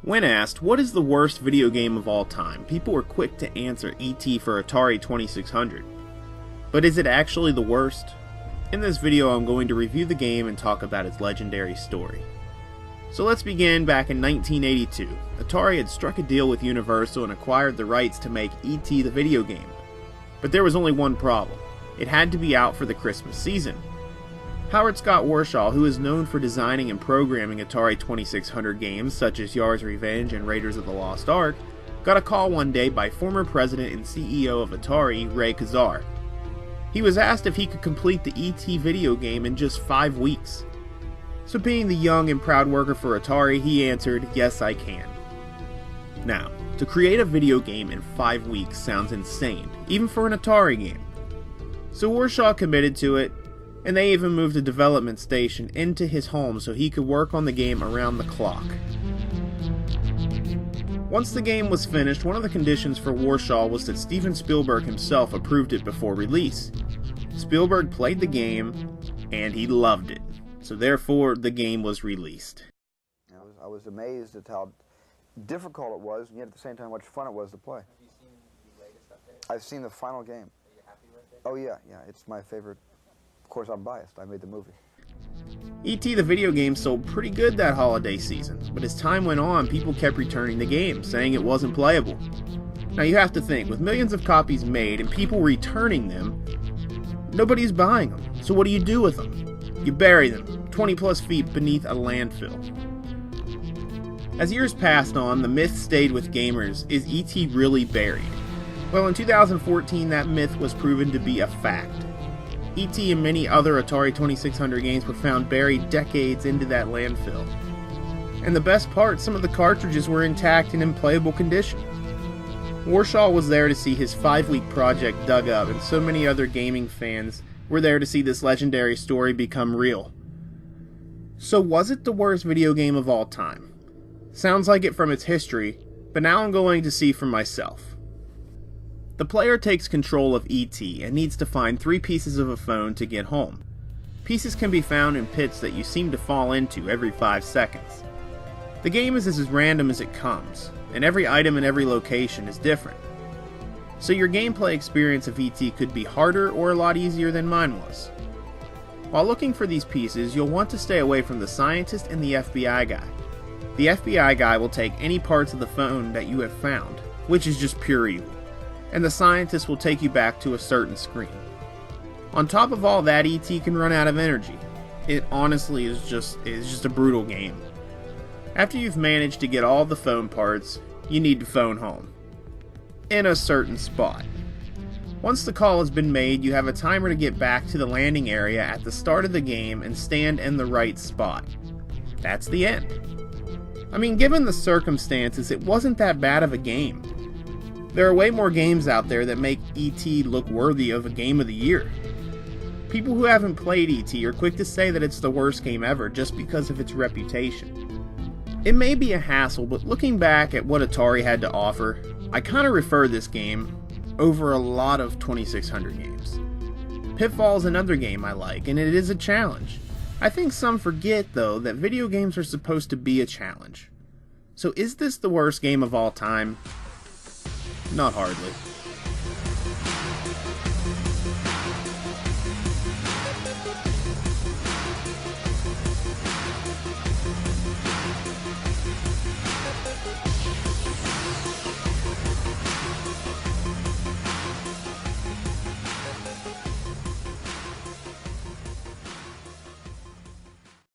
When asked, what is the worst video game of all time, people were quick to answer E.T. for Atari 2600. But is it actually the worst? In this video I'm going to review the game and talk about its legendary story. So let's begin back in 1982. Atari had struck a deal with Universal and acquired the rights to make E.T. the video game. But there was only one problem. It had to be out for the Christmas season. Howard Scott Warshaw, who is known for designing and programming Atari 2600 games such as Yar's Revenge and Raiders of the Lost Ark, got a call one day by former president and CEO of Atari, Ray Kazar. He was asked if he could complete the E.T. video game in just 5 weeks. So being the young and proud worker for Atari, he answered, "Yes, I can." Now, to create a video game in 5 weeks sounds insane, even for an Atari game. So Warshaw committed to it, and they even moved a development station into his home so he could work on the game around the clock. Once the game was finished, one of the conditions for Warshaw was that Steven Spielberg himself approved it before release. Spielberg played the game, and he loved it, so therefore the game was released. I was amazed at how difficult it was, and yet at the same time how much fun it was to play. Have you seen the latest update? I've seen the final game. Are you happy with it? Oh yeah, it's my favorite. Of course I'm biased, I made the movie. E.T. the video game sold pretty good that holiday season, but as time went on, people kept returning the game, saying it wasn't playable. Now you have to think, with millions of copies made and people returning them, nobody's buying them. So what do you do with them? You bury them, 20 plus feet beneath a landfill. As years passed on, the myth stayed with gamers: is E.T. really buried? Well, in 2014 that myth was proven to be a fact. E.T. and many other Atari 2600 games were found buried decades into that landfill. And the best part, some of the cartridges were intact and in playable condition. Warshaw was there to see his 5-week project dug up, and so many other gaming fans were there to see this legendary story become real. So was it the worst video game of all time? Sounds like it from its history, but now I'm going to see for myself. The player takes control of E.T. and needs to find 3 pieces of a phone to get home. Pieces can be found in pits that you seem to fall into every 5 seconds. The game is as random as it comes, and every item in every location is different. So your gameplay experience of E.T. could be harder or a lot easier than mine was. While looking for these pieces, you'll want to stay away from the scientist and the FBI guy. The FBI guy will take any parts of the phone that you have found, which is just pure evil, and the scientist will take you back to a certain screen. On top of all that, E.T. can run out of energy. It honestly is just a brutal game. After you've managed to get all the phone parts, you need to phone home, in a certain spot. Once the call has been made, you have a timer to get back to the landing area at the start of the game and stand in the right spot. That's the end. I mean, given the circumstances, it wasn't that bad of a game. There are way more games out there that make E.T. look worthy of a Game of the Year. People who haven't played E.T. are quick to say that it's the worst game ever just because of its reputation. It may be a hassle, but looking back at what Atari had to offer, I kinda prefer this game over a lot of 2600 games. Pitfall is another game I like, and it is a challenge. I think some forget, though, that video games are supposed to be a challenge. So is this the worst game of all time? Not hardly.